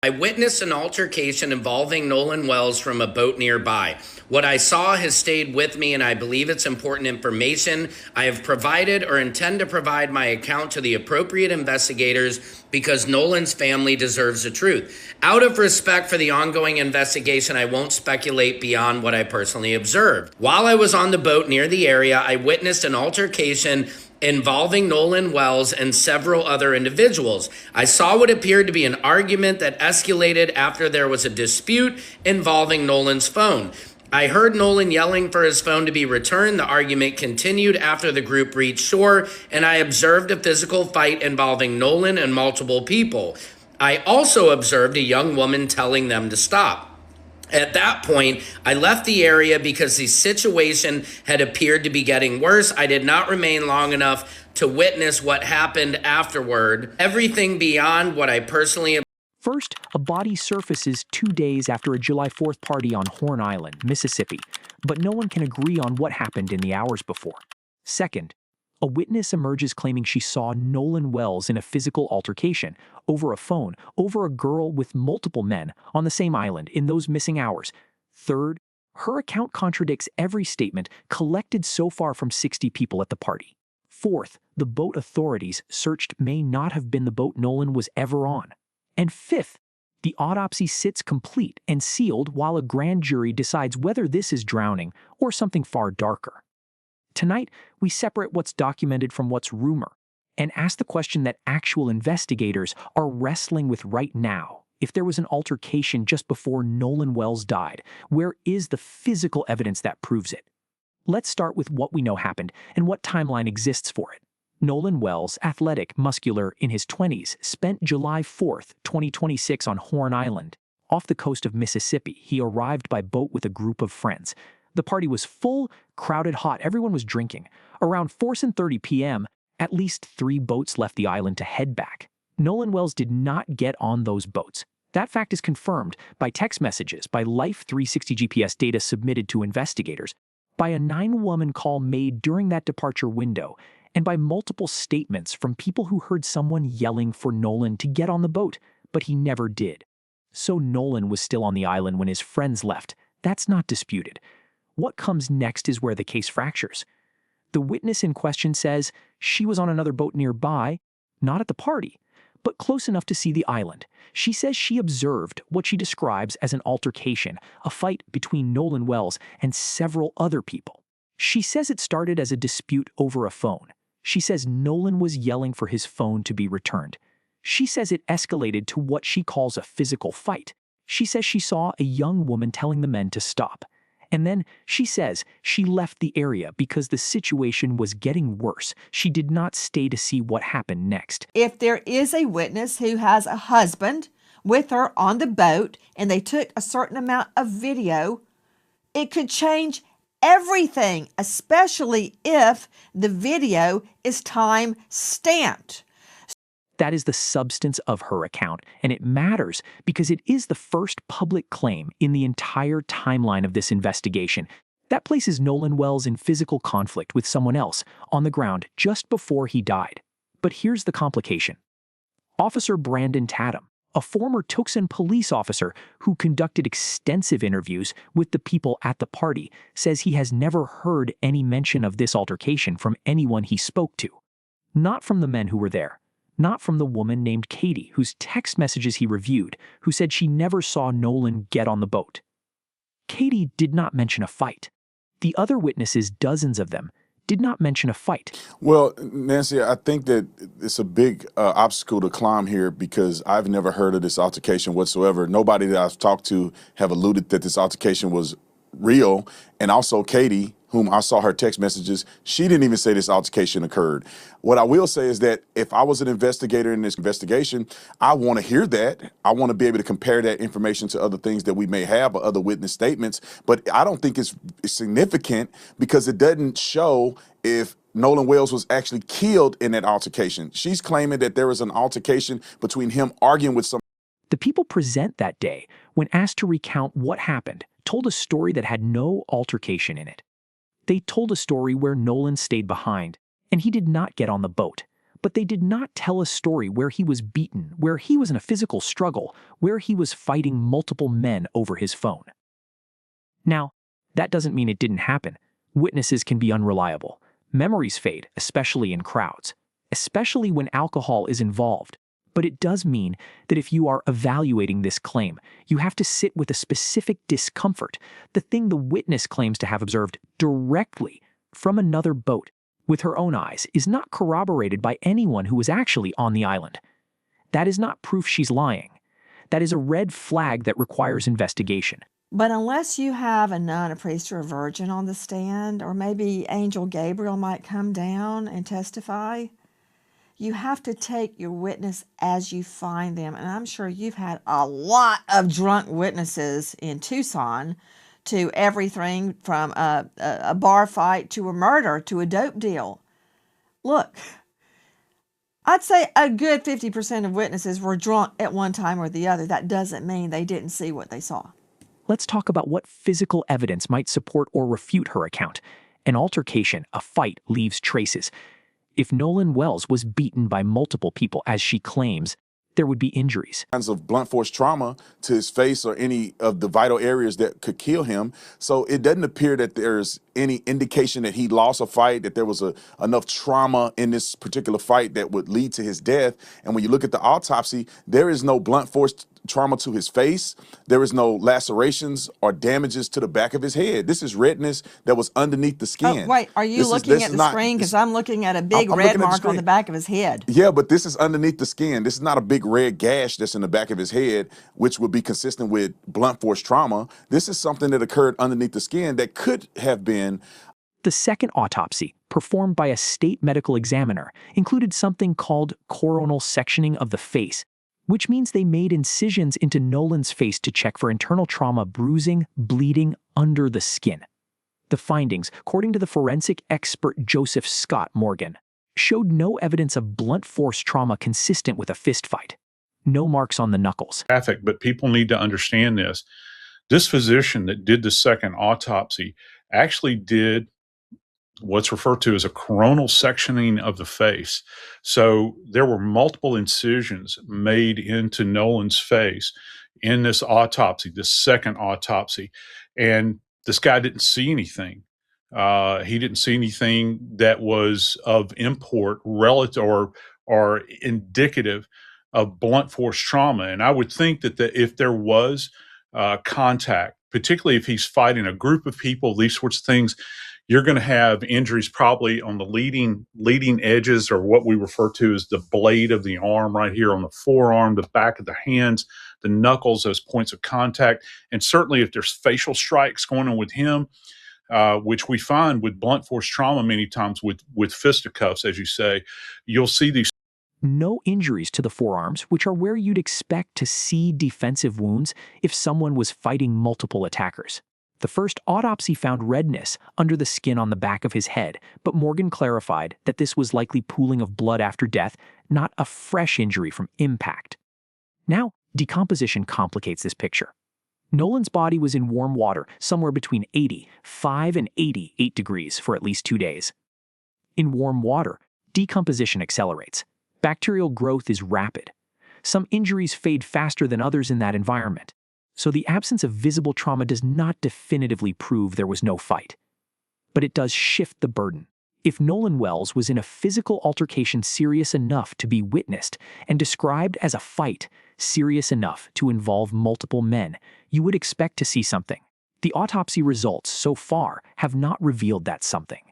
I witnessed an altercation involving Nolan Wells from a boat nearby. What I saw has stayed with me, and I believe it's important information. I have provided or intend to provide my account to the appropriate investigators because Nolan's family deserves the truth. Out of respect for the ongoing investigation, I won't speculate beyond what I personally observed. While I was on the boat near the area, I witnessed an altercation involving Nolan Wells and several other individuals. I saw what appeared to be an argument that escalated after there was a dispute involving Nolan's phone. I heard Nolan yelling for his phone to be returned. The argument continued after the group reached shore, and I observed a physical fight involving Nolan and multiple people. I also observed a young woman telling them to stop. At that point, I left the area because the situation had appeared to be getting worse. I did not remain long enough to witness what happened afterward. Everything beyond what I personally. First, a body surfaces 2 days after a July 4th party on Horn Island, Mississippi, but no one can agree on what happened in the hours before. Second, a witness emerges claiming she saw Nolan Wells in a physical altercation over a phone, over a girl with multiple men on the same island in those missing hours. Third, her account contradicts every statement collected so far from 60 people at the party. Fourth, the boat authorities searched may not have been the boat Nolan was ever on. And fifth, the autopsy sits complete and sealed while a grand jury decides whether this is drowning or something far darker. Tonight, we separate what's documented from what's rumor and ask the question that actual investigators are wrestling with right now. If there was an altercation just before Nolan Wells died, where is the physical evidence that proves it? Let's start with what we know happened and what timeline exists for it. Nolan Wells, athletic, muscular, in his 20s, spent July 4th, 2026 on Horn Island. Off the coast of Mississippi, he arrived by boat with a group of friends. The party was full, crowded, hot. Everyone was drinking. Around 4:30 p.m., at least 3 boats left the island to head back. Nolan Wells did not get on those boats. That fact is confirmed by text messages, by Life 360 GPS data submitted to investigators, by a 911 call made during that departure window, and by multiple statements from people who heard someone yelling for Nolan to get on the boat, but he never did. So Nolan was still on the island when his friends left. That's not disputed. What comes next is where the case fractures. The witness in question says she was on another boat nearby, not at the party, but close enough to see the island. She says she observed what she describes as an altercation, a fight between Nolan Wells and several other people. She says it started as a dispute over a phone. She says Nolan was yelling for his phone to be returned. She says it escalated to what she calls a physical fight. She says she saw a young woman telling the men to stop. And then she says she left the area because the situation was getting worse. She did not stay to see what happened next. If there is a witness who has a husband with her on the boat and they took a certain amount of video, it could change everything, especially if the video is time stamped. That is the substance of her account, and it matters because it is the first public claim in the entire timeline of this investigation. That places Nolan Wells in physical conflict with someone else on the ground just before he died. But here's the complication. Officer Brandon Tatum, a former Tucson police officer who conducted extensive interviews with the people at the party, says he has never heard any mention of this altercation from anyone he spoke to. Not from the men who were there. Not from the woman named Katie, whose text messages he reviewed, who said she never saw Nolan get on the boat. Katie did not mention a fight. The other witnesses, dozens of them, did not mention a fight. Well, Nancy, I think that it's a big obstacle to climb here because I've never heard of this altercation whatsoever. Nobody that I've talked to have alluded that this altercation was real. And also Katie, whom I saw her text messages, she didn't even say this altercation occurred. What I will say is that if I was an investigator in this investigation, I want to hear that. I want to be able to compare that information to other things that we may have or other witness statements. But I don't think it's significant because it doesn't show if Nolan Wells was actually killed in that altercation. She's claiming that there was an altercation between him arguing with some. The people present that day, when asked to recount what happened, told a story that had no altercation in it. They told a story where Nolan stayed behind, and he did not get on the boat, but they did not tell a story where he was beaten, where he was in a physical struggle, where he was fighting multiple men over his phone. Now, that doesn't mean it didn't happen. Witnesses can be unreliable. Memories fade, especially in crowds, especially when alcohol is involved. But it does mean that if you are evaluating this claim, you have to sit with a specific discomfort, the thing the witness claims to have observed directly from another boat with her own eyes is not corroborated by anyone who was actually on the island. That is not proof she's lying. That is a red flag that requires investigation. But unless you have a nun, a priest, or a virgin on the stand, or maybe Angel Gabriel might come down and testify, you have to take your witness as you find them. And I'm sure you've had a lot of drunk witnesses in Tucson to everything from a bar fight to a murder to a dope deal. Look, I'd say a good 50% of witnesses were drunk at one time or the other. That doesn't mean they didn't see what they saw. Let's talk about what physical evidence might support or refute her account. An altercation, a fight, leaves traces. If Nolan Wells was beaten by multiple people, as she claims, there would be injuries. Kinds of blunt force trauma to his face or any of the vital areas that could kill him. So it doesn't appear that there's any indication that he lost a fight, that there was enough trauma in this particular fight that would lead to his death. And when you look at the autopsy, there is no blunt force trauma to his face. There is no lacerations or damages to the back of his head. This is redness that was underneath the skin. Oh, wait, are you looking at the screen? Because I'm looking at a big red mark on the back of his head. Yeah, but this is underneath the skin. This is not a big red gash that's in the back of his head, which would be consistent with blunt force trauma. This is something that occurred underneath the skin that could have been. The second autopsy, performed by a state medical examiner, included something called coronal sectioning of the face, which means they made incisions into Nolan's face to check for internal trauma, bruising, bleeding under the skin. The findings, according to the forensic expert Joseph Scott Morgan, showed no evidence of blunt force trauma consistent with a fist fight. No marks on the knuckles. But people need to understand this. This physician that did the second autopsy actually did what's referred to as a coronal sectioning of the face. So there were multiple incisions made into Nolan's face in this autopsy, this second autopsy. And this guy didn't see anything. He didn't see anything that was of import relative or indicative of blunt force trauma. And I would think that if there was contact, particularly if he's fighting a group of people, these sorts of things, you're going to have injuries probably on the leading edges, or what we refer to as the blade of the arm right here on the forearm, the back of the hands, the knuckles, those points of contact. And certainly if there's facial strikes going on with him, which we find with blunt force trauma many times with fisticuffs, as you say, you'll see these. No injuries to the forearms, which are where you'd expect to see defensive wounds if someone was fighting multiple attackers. The first autopsy found redness under the skin on the back of his head, but Morgan clarified that this was likely pooling of blood after death, not a fresh injury from impact. Now, decomposition complicates this picture. Nolan's body was in warm water, somewhere between 85 and 88 degrees for at least 2 days. In warm water, decomposition accelerates. Bacterial growth is rapid. Some injuries fade faster than others in that environment. So the absence of visible trauma does not definitively prove there was no fight. But it does shift the burden. If Nolan Wells was in a physical altercation serious enough to be witnessed and described as a fight serious enough to involve multiple men, you would expect to see something. The autopsy results so far have not revealed that something.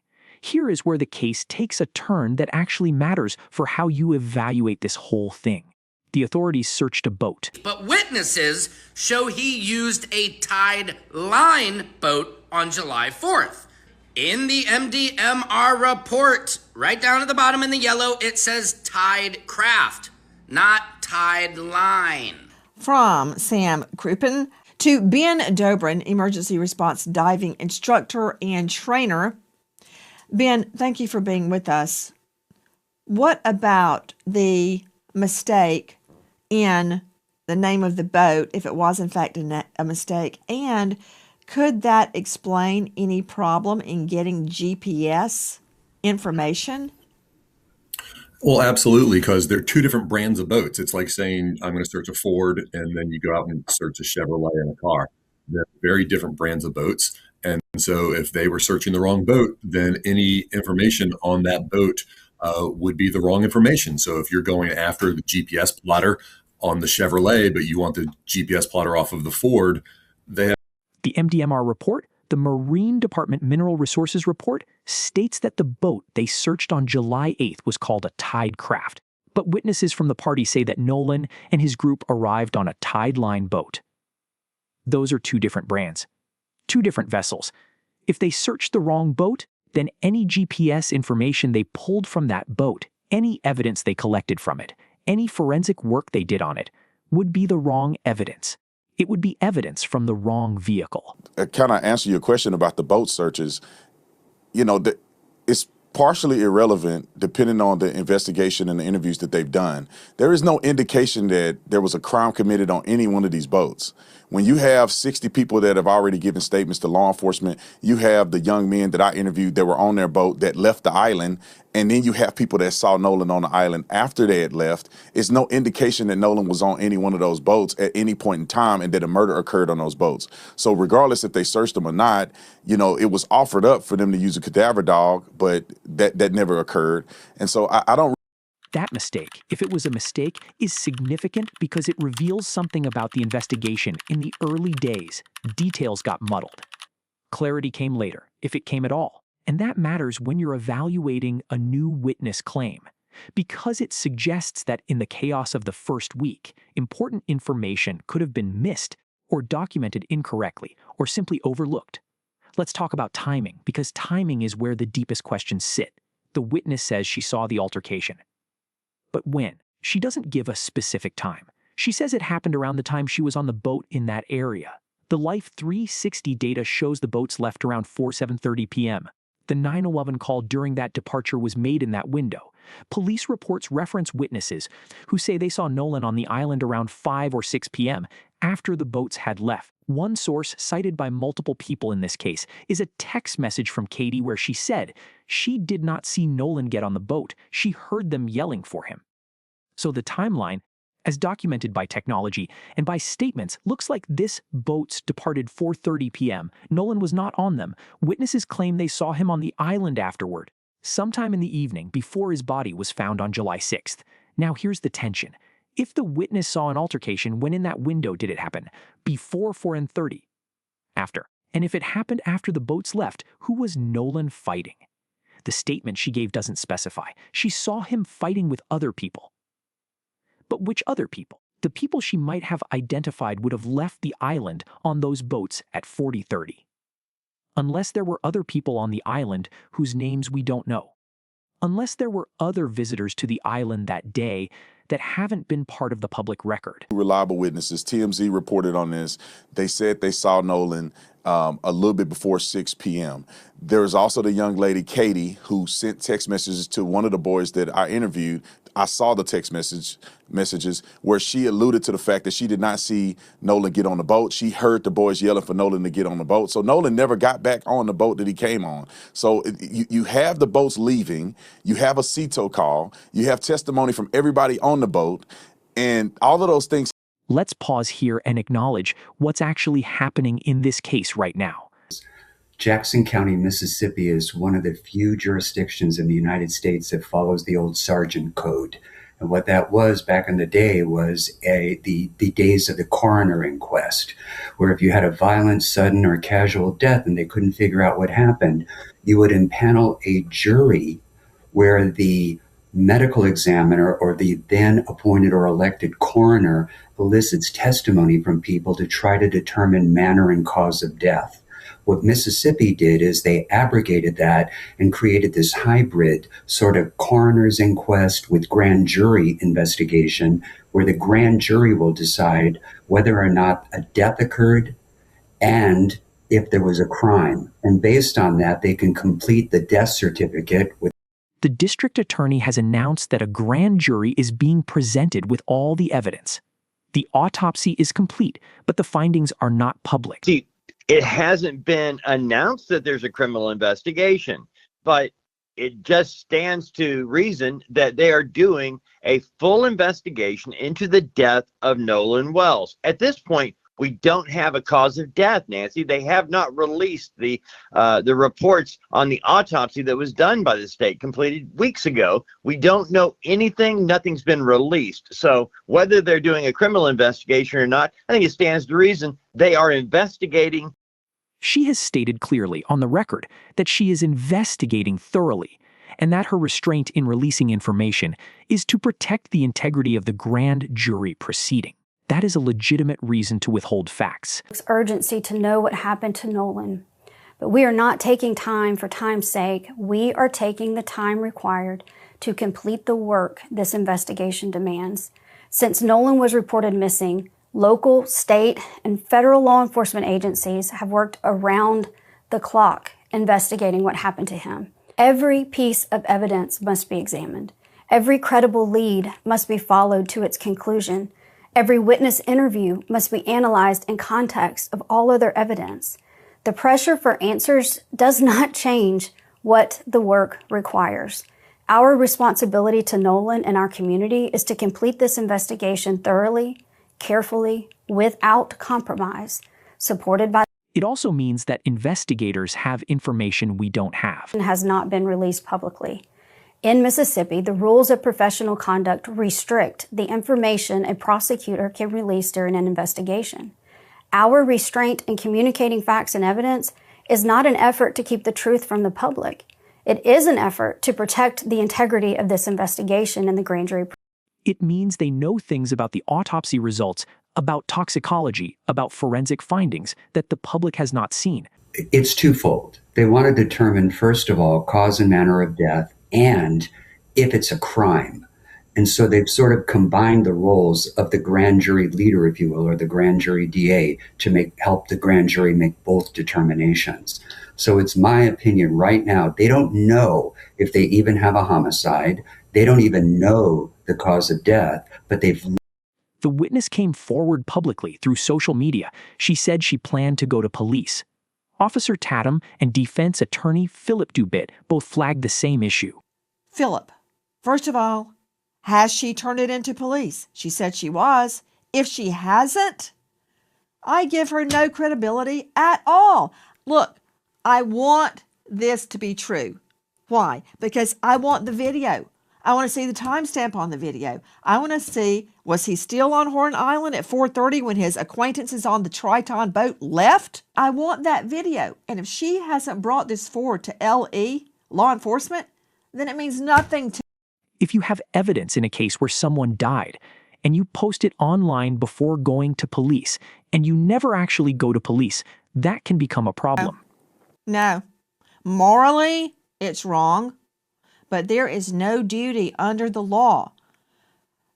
Here is where the case takes a turn that actually matters for how you evaluate this whole thing. The authorities searched a boat. But witnesses show he used a tied line boat on July 4th. In the MDMR report, right down at the bottom in the yellow, it says tied craft, not tied line. From Sam Crouppen to Ben Dobrin, emergency response diving instructor and trainer. Ben, thank you for being with us. What about the mistake in the name of the boat, if it was in fact a mistake? And could that explain any problem in getting GPS information? Well, absolutely, because they're two different brands of boats. It's like saying, I'm going to search a Ford, and then you go out and search a Chevrolet in a car. They're very different brands of boats. And so if they were searching the wrong boat, then any information on that boat would be the wrong information. So if you're going after the GPS plotter on the Chevrolet, but you want the GPS plotter off of the Ford, they have. The MDMR report, the Marine Department Mineral Resources report, states that the boat they searched on July 8th was called a Tide craft. But witnesses from the party say that Nolan and his group arrived on a Tide Line boat. Those are two different brands, two different vessels. If they searched the wrong boat, then any GPS information they pulled from that boat, any evidence they collected from it, any forensic work they did on it, would be the wrong evidence. It would be evidence from the wrong vehicle. Kind of answer your question about the boat searches. It's partially irrelevant depending on the investigation and the interviews that they've done. There is no indication that there was a crime committed on any one of these boats. When you have 60 people that have already given statements to law enforcement, you have the young men that I interviewed that were on their boat that left the island, and then you have people that saw Nolan on the island after they had left. It's no indication that Nolan was on any one of those boats at any point in time and that a murder occurred on those boats. So regardless if they searched them or not, it was offered up for them to use a cadaver dog, but that never occurred. And so I don't. That mistake, if it was a mistake, is significant because it reveals something about the investigation in the early days. Details got muddled. Clarity came later, if it came at all. And that matters when you're evaluating a new witness claim, because it suggests that in the chaos of the first week, important information could have been missed or documented incorrectly or simply overlooked. Let's talk about timing, because timing is where the deepest questions sit. The witness says she saw the altercation. But when? She doesn't give a specific time. She says it happened around the time she was on the boat in that area. The Life 360 data shows the boats left around 7:30 p.m. The 911 call during that departure was made in that window. Police reports reference witnesses who say they saw Nolan on the island around 5 or 6 p.m. after the boats had left. One source, cited by multiple people in this case, is a text message from Katie where she said she did not see Nolan get on the boat. She heard them yelling for him. So the timeline, as documented by technology and by statements, looks like this boats departed 4:30 p.m. Nolan was not on them. Witnesses claim they saw him on the island afterward, sometime in the evening before his body was found on July 6th. Now here's the tension. If the witness saw an altercation, when in that window did it happen? Before 4:30? After? And if it happened after the boats left, who was Nolan fighting? The statement she gave doesn't specify. She saw him fighting with other people. But which other people? The people she might have identified would have left the island on those boats at 40:30. Unless there were other people on the island whose names we don't know. Unless there were other visitors to the island that day that haven't been part of the public record. Reliable witnesses, TMZ reported on this. They said they saw Nolan a little bit before 6 p.m. There was also the young lady, Katie, who sent text messages to one of the boys that I interviewed. I saw the text messages where she alluded to the fact that she did not see Nolan get on the boat. She heard the boys yelling for Nolan to get on the boat. So Nolan never got back on the boat that he came on. So you have the boats leaving. You have a CETO call. You have testimony from everybody on the boat. And all of those things. Let's pause here and acknowledge what's actually happening in this case right now. Jackson County, Mississippi is one of the few jurisdictions in the United States that follows the old Sergeant Code. And what that was back in the day was the days of the coroner inquest, where if you had a violent, sudden, or casual death and they couldn't figure out what happened, you would impanel a jury where the medical examiner or the then appointed or elected coroner elicits testimony from people to try to determine manner and cause of death. What Mississippi did is they abrogated that and created this hybrid sort of coroner's inquest with grand jury investigation, where the grand jury will decide whether or not a death occurred and if there was a crime. And based on that, they can complete the death certificate with. The district attorney has announced that a grand jury is being presented with all the evidence. The autopsy is complete, but the findings are not public. See, it hasn't been announced that there's a criminal investigation, but it just stands to reason that they are doing a full investigation into the death of Nolan Wells. At this point, we don't have a cause of death, Nancy. They have not released the reports on the autopsy that was done by the state, completed weeks ago. We don't know anything. Nothing's been released. So whether they're doing a criminal investigation or not, I think it stands to reason they are investigating. She has stated clearly on the record that she is investigating thoroughly, and that her restraint in releasing information is to protect the integrity of the grand jury proceeding. That is a legitimate reason to withhold facts. It's urgency to know what happened to Nolan. But we are not taking time for time's sake. We are taking the time required to complete the work this investigation demands. Since Nolan was reported missing, local, state, and federal law enforcement agencies have worked around the clock investigating what happened to him. Every piece of evidence must be examined. Every credible lead must be followed to its conclusion. Every witness interview must be analyzed in context of all other evidence. The pressure for answers does not change what the work requires. Our responsibility to Nolan and our community is to complete this investigation thoroughly, carefully, without compromise, supported by. It also means that investigators have information we don't have. Has not been released publicly. In Mississippi, the rules of professional conduct restrict the information a prosecutor can release during an investigation. Our restraint in communicating facts and evidence is not an effort to keep the truth from the public. It is an effort to protect the integrity of this investigation in the grand jury. It means they know things about the autopsy results, about toxicology, about forensic findings that the public has not seen. It's twofold. They want to determine, first of all, cause and manner of death, and if it's a crime. And so they've sort of combined the roles of the grand jury leader, if you will, or the grand jury DA to help the grand jury make both determinations. So it's my opinion right now, they don't know if they even have a homicide. They don't even know the cause of death, but they've. The witness came forward publicly through social media. She said she planned to go to police. Officer Tatum and defense attorney Philip Dubit both flagged the same issue. Philip, first of all, has she turned it into police? She said she was. If she hasn't, I give her no credibility at all. Look, I want this to be true. Why? Because I want the video. I want to see the timestamp on the video. I want to see, was he still on Horn Island at 4:30 when his acquaintances on the Triton boat left? I want that video. And if she hasn't brought this forward to LE, law enforcement, then it means nothing to. If you have evidence in a case where someone died, and you post it online before going to police, and you never actually go to police, that can become a problem. No. Morally, it's wrong. But there is no duty under the law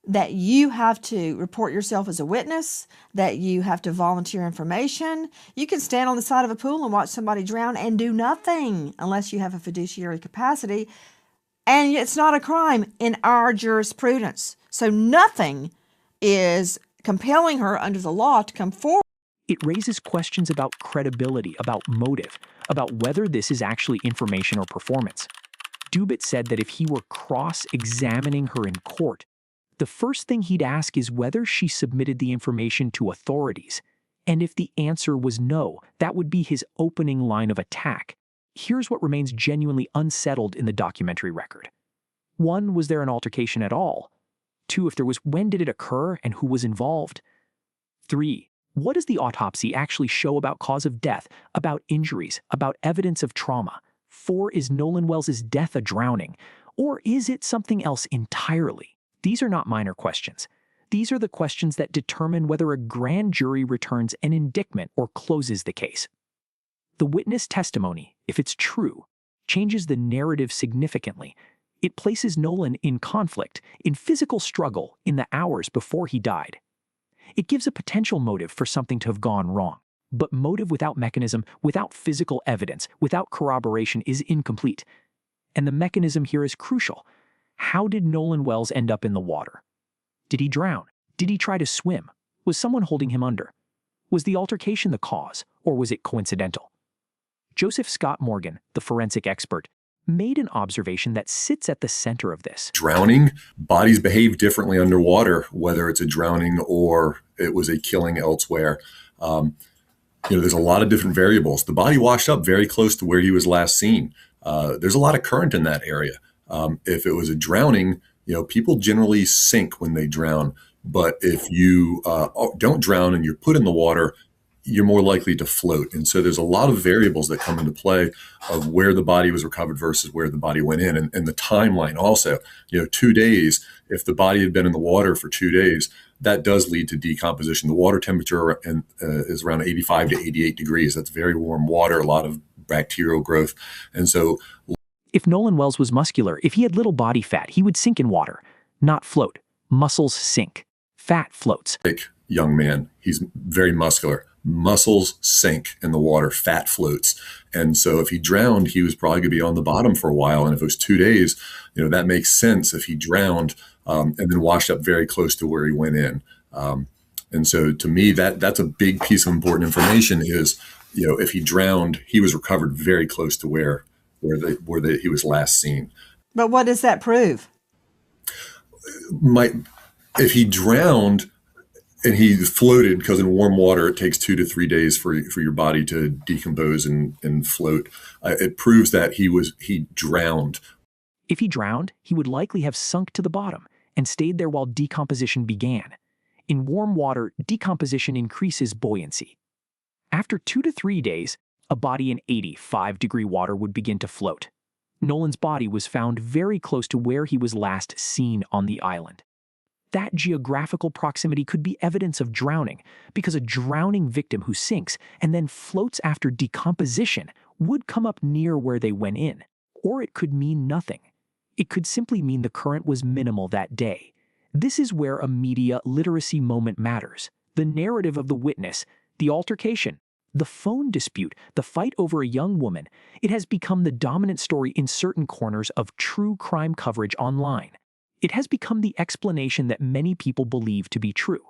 that you have to report yourself as a witness, that you have to volunteer information. You can stand on the side of a pool and watch somebody drown and do nothing unless you have a fiduciary capacity. And it's not a crime in our jurisprudence. So nothing is compelling her under the law to come forward. It raises questions about credibility, about motive, about whether this is actually information or performance. Dubit said that if he were cross-examining her in court, the first thing he'd ask is whether she submitted the information to authorities. And if the answer was no, that would be his opening line of attack. Here's what remains genuinely unsettled in the documentary record. 1, was there an altercation at all? 2, if there was, when did it occur and who was involved? 3, what does the autopsy actually show about cause of death, about injuries, about evidence of trauma? 4, is Nolan Wells' death a drowning? Or is it something else entirely? These are not minor questions. These are the questions that determine whether a grand jury returns an indictment or closes the case. The witness testimony, if it's true, changes the narrative significantly. It places Nolan in conflict, in physical struggle in the hours before he died. It gives a potential motive for something to have gone wrong. But motive without mechanism, without physical evidence, without corroboration is incomplete. And the mechanism here is crucial. How did Nolan Wells end up in the water? Did he drown? Did he try to swim? Was someone holding him under? Was the altercation the cause, or was it coincidental? Joseph Scott Morgan, the forensic expert, made an observation that sits at the center of this. Drowning, bodies behave differently underwater, whether it's a drowning or it was a killing elsewhere. There's a lot of different variables. The body washed up very close to where he was last seen. There's a lot of current in that area. If it was a drowning, people generally sink when they drown. But if you don't drown and you're put in the water, you're more likely to float. And so there's a lot of variables that come into play of where the body was recovered versus where the body went in. And the timeline also, 2 days, if the body had been in the water for 2 days, that does lead to decomposition. The water temperature is around 85 to 88 degrees. That's very warm water, a lot of bacterial growth. And so if Nolan Wells was muscular, if he had little body fat, he would sink in water, not float. Muscles sink. Fat floats. Young man, he's very muscular. Muscles sink in the water, fat floats. And so if he drowned, he was probably going to be on the bottom for a while. And if it was 2 days, that makes sense if he drowned and then washed up very close to where he went in. And so to me, that's a big piece of important information is, if he drowned, he was recovered very close to where he was last seen. But what does that prove? If he drowned and he floated, because in warm water it takes 2 to 3 days for your body to decompose and float, it proves that he drowned. If he drowned, he would likely have sunk to the bottom and stayed there while decomposition began. In warm water, decomposition increases buoyancy. After 2 to 3 days, a body in 85-degree water would begin to float. Nolan's body was found very close to where he was last seen on the island. That geographical proximity could be evidence of drowning, because a drowning victim who sinks and then floats after decomposition would come up near where they went in. Or it could mean nothing. It could simply mean the current was minimal that day. This is where a media literacy moment matters. The narrative of the witness, the altercation, the phone dispute, the fight over a young woman, it has become the dominant story in certain corners of true crime coverage online. It has become the explanation that many people believe to be true.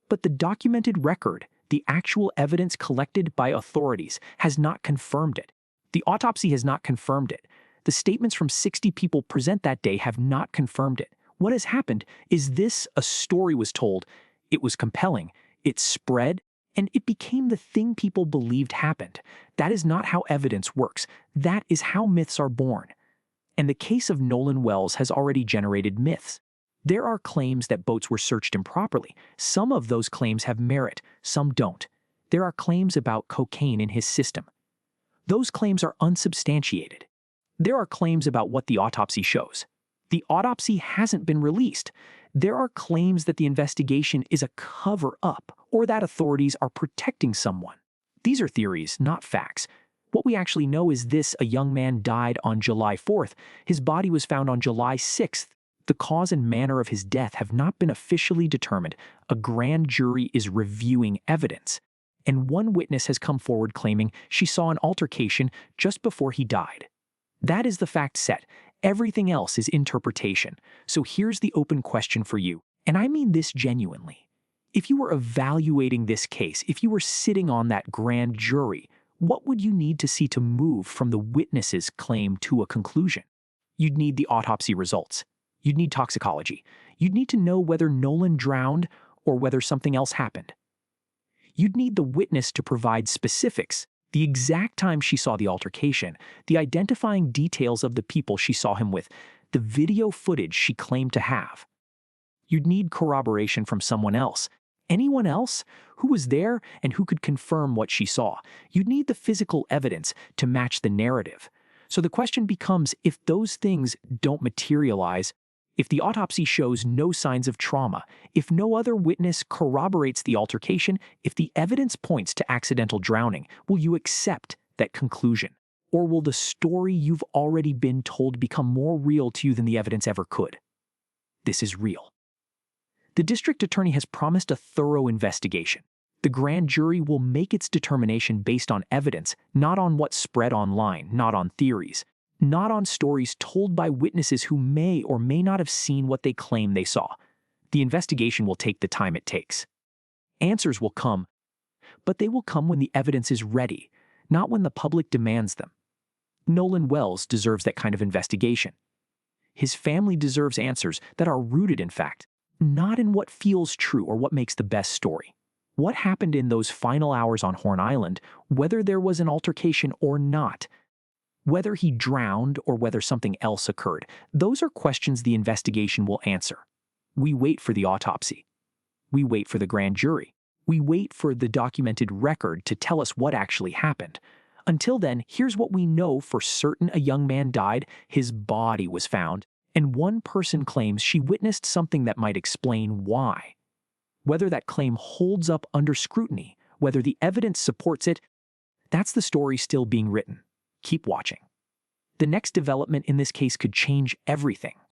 But the documented record, the actual evidence collected by authorities, has not confirmed it. The autopsy has not confirmed it. The statements from 60 people present that day have not confirmed it. What has happened is a story was told, it was compelling, it spread, and it became the thing people believed happened. That is not how evidence works. That is how myths are born. And the case of Nolan Wells has already generated myths. There are claims that boats were searched improperly. Some of those claims have merit, some don't. There are claims about cocaine in his system. Those claims are unsubstantiated. There are claims about what the autopsy shows. The autopsy hasn't been released. There are claims that the investigation is a cover-up or that authorities are protecting someone. These are theories, not facts. What we actually know is this: a young man died on July 4th. His body was found on July 6th. The cause and manner of his death have not been officially determined. A grand jury is reviewing evidence. And one witness has come forward claiming she saw an altercation just before he died. That is the fact set. Everything else is interpretation. So here's the open question for you, and I mean this genuinely. If you were evaluating this case, if you were sitting on that grand jury, what would you need to see to move from the witness's claim to a conclusion? You'd need the autopsy results. You'd need toxicology. You'd need to know whether Nolan drowned or whether something else happened. You'd need the witness to provide specifics, the exact time she saw the altercation, the identifying details of the people she saw him with, the video footage she claimed to have. You'd need corroboration from someone else. Anyone else who was there and who could confirm what she saw. You'd need the physical evidence to match the narrative. So the question becomes, if those things don't materialize, if the autopsy shows no signs of trauma, if no other witness corroborates the altercation, if the evidence points to accidental drowning, will you accept that conclusion? Or will the story you've already been told become more real to you than the evidence ever could? This is real. The district attorney has promised a thorough investigation. The grand jury will make its determination based on evidence, not on what's spread online, not on theories, not on stories told by witnesses who may or may not have seen what they claim they saw. The investigation will take the time it takes. Answers will come, but they will come when the evidence is ready, not when the public demands them. Nolan Wells deserves that kind of investigation. His family deserves answers that are rooted in fact, not in what feels true or what makes the best story. What happened in those final hours on Horn Island, whether there was an altercation or not, whether he drowned or whether something else occurred, those are questions the investigation will answer. We wait for the autopsy. We wait for the grand jury. We wait for the documented record to tell us what actually happened. Until then, here's what we know for certain: a young man died, his body was found, and one person claims she witnessed something that might explain why. Whether that claim holds up under scrutiny, whether the evidence supports it, that's the story still being written. Keep watching. The next development in this case could change everything.